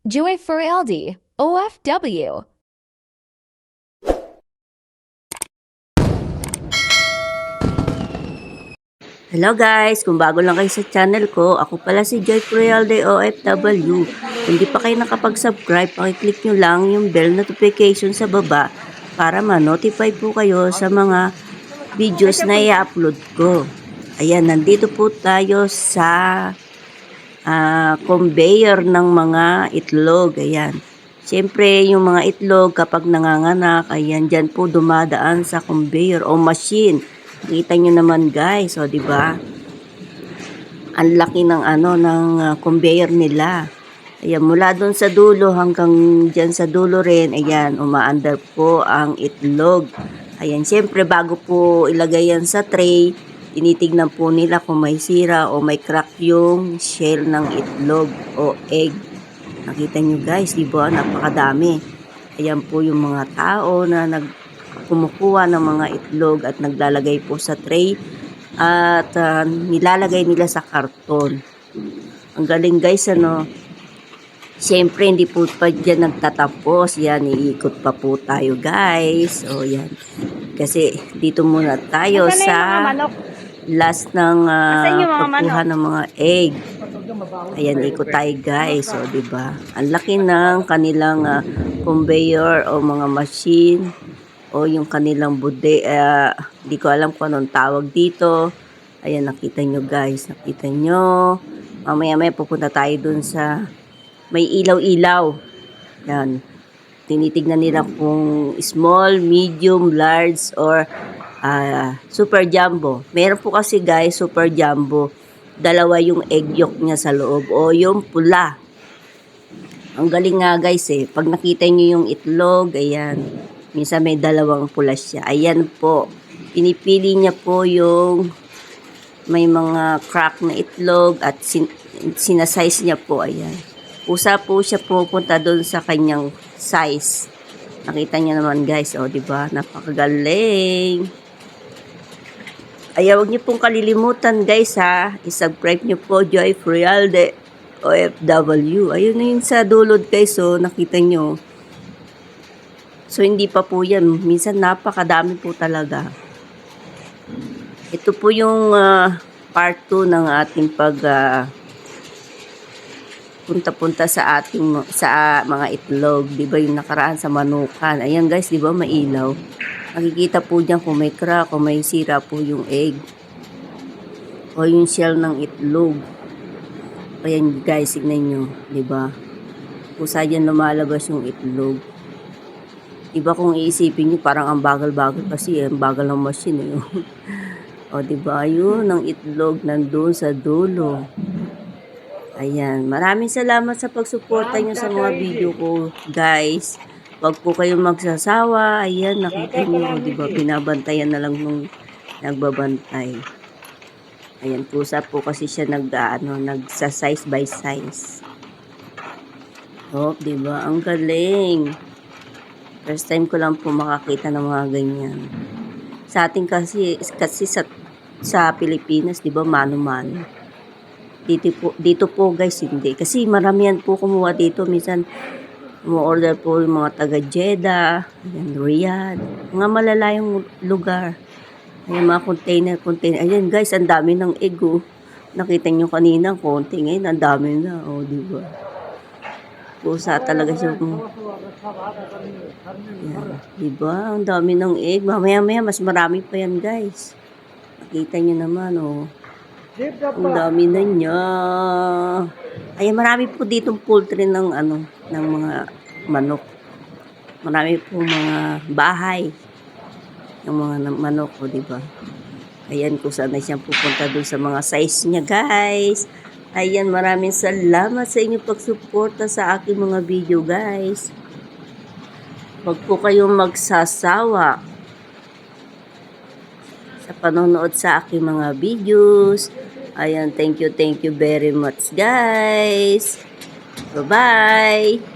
Joy for LD, OFW. Hello guys! Kung bago lang kayo sa channel ko, ako pala si Joy Frialde OFW. Kung di pa kayo nakapag-subscribe, pakiclick nyo lang yung bell notification sa baba para ma-notify po kayo sa mga videos na i-upload ko. Ayan, nandito po tayo sa conveyor ng mga itlog. Ayan. Siyempre, yung mga itlog kapag nanganganak, ayan, dyan po dumadaan sa conveyor o machine. Kita nyo naman guys, o di ba? Ang laki ng conveyor nila. Ayan, mula doon sa dulo hanggang dyan sa dulo rin, ayan, umaandar po ang itlog. Ayan, siyempre bago po ilagay yan sa tray, tinitignan po nila kung may sira o may crack yung shell ng itlog o egg. Nakita nyo guys, di ba? Napakadami. Ayan po yung mga tao na kumukuha ng mga itlog at naglalagay po sa tray at nilalagay nila sa karton. Ang galing guys, ano? Siyempre, hindi po pa dyan nagtatapos. Yan, iikot pa po tayo guys. O yan. Kasi dito muna tayo sa last ng pagkuha ng mga egg. Ayan, ikot tayo guys. O, diba? Ang laki ng kanilang conveyor o mga machine o yung kanilang bude. Hindi ko alam kung anong tawag dito. Ayan, nakita nyo guys. Nakita nyo. Mamaya pupunta tayo dun sa may ilaw-ilaw. Yan. Tinitignan nila kung small, medium, large, or super jumbo. Meron po kasi guys, super jumbo. Dalawa yung egg yolk niya sa loob o yung pula. Ang galing nga guys eh. Pag nakita nyo yung itlog, ayan. Minsan may dalawang pula siya. Ayan po. Pinipili niya po yung may mga crack na itlog at sinasize niya po. Ayan. Usa po siya pupunta doon sa kanyang size. Nakita niyo naman guys, oh, 'di ba? Napakagaling. Ay, huwag niyo pong kalilimutan guys ha. I-subscribe niyo po Joy Frialde OFW. Ayun na yun sa dulod guys, oh, nakita niyo. So hindi pa po 'yan. Minsan napakadami po talaga. Ito po yung part 2 ng ating punta-punta sa mga itlog, 'di ba yung nakaraan sa manukan. Ayan guys, 'di ba mailaw. Makikita po diyan kung may crack o may sira po yung egg o yung shell ng itlog. Ayan guys, tignan niyo, 'di ba? Kusa diyan lumalabas yung itlog. Iba kung iisipin niyo parang ang bagal-bagal kasi ang bagal ng machine eh. O 'di ba? Yun ang itlog nandoon sa dulo. Ayan, maraming salamat sa pagsuporta nyo sa mga video ko, guys. Huwag po kayong magsasawa. Ayan, nakita nyo, di ba, binabantayan na lang nung nagbabantay. Ayan, pusa po kasi siya nagsa-size by size. Oh, di ba, ang galing. First time ko lang po makakita ng mga ganyan. Sa atin kasi sa Pilipinas, di ba, mano-mano. Dito po guys, hindi. Kasi maramihan po kumuha dito. Minsan, umu-order po yung mga taga Jeddah, ayan, Riyadh, mga malalayong lugar. Ayan, mga container. Ayan guys, ang dami ng egg, oh. Nakita nyo kanina, konti. Ngayon, ang dami na. Oh, diba? Pusa talaga siya. Ayan, diba? Ang dami ng egg. Mamaya-maya, mas marami pa yan guys. Nakita nyo naman, oh. Ang dami na niya. Ay, marami po ditong poultry ng mga manok. Marami po mga bahay ng mga manok, o, diba? Ayan, kung saan na siyang pupunta doon sa mga size niya, guys. Ayan, maraming salamat sa inyong pagsuporta sa aking mga video, guys. Huwag po kayong magsasawa sa panonood sa aking mga videos. Ayan, thank you very much guys. Bye-bye.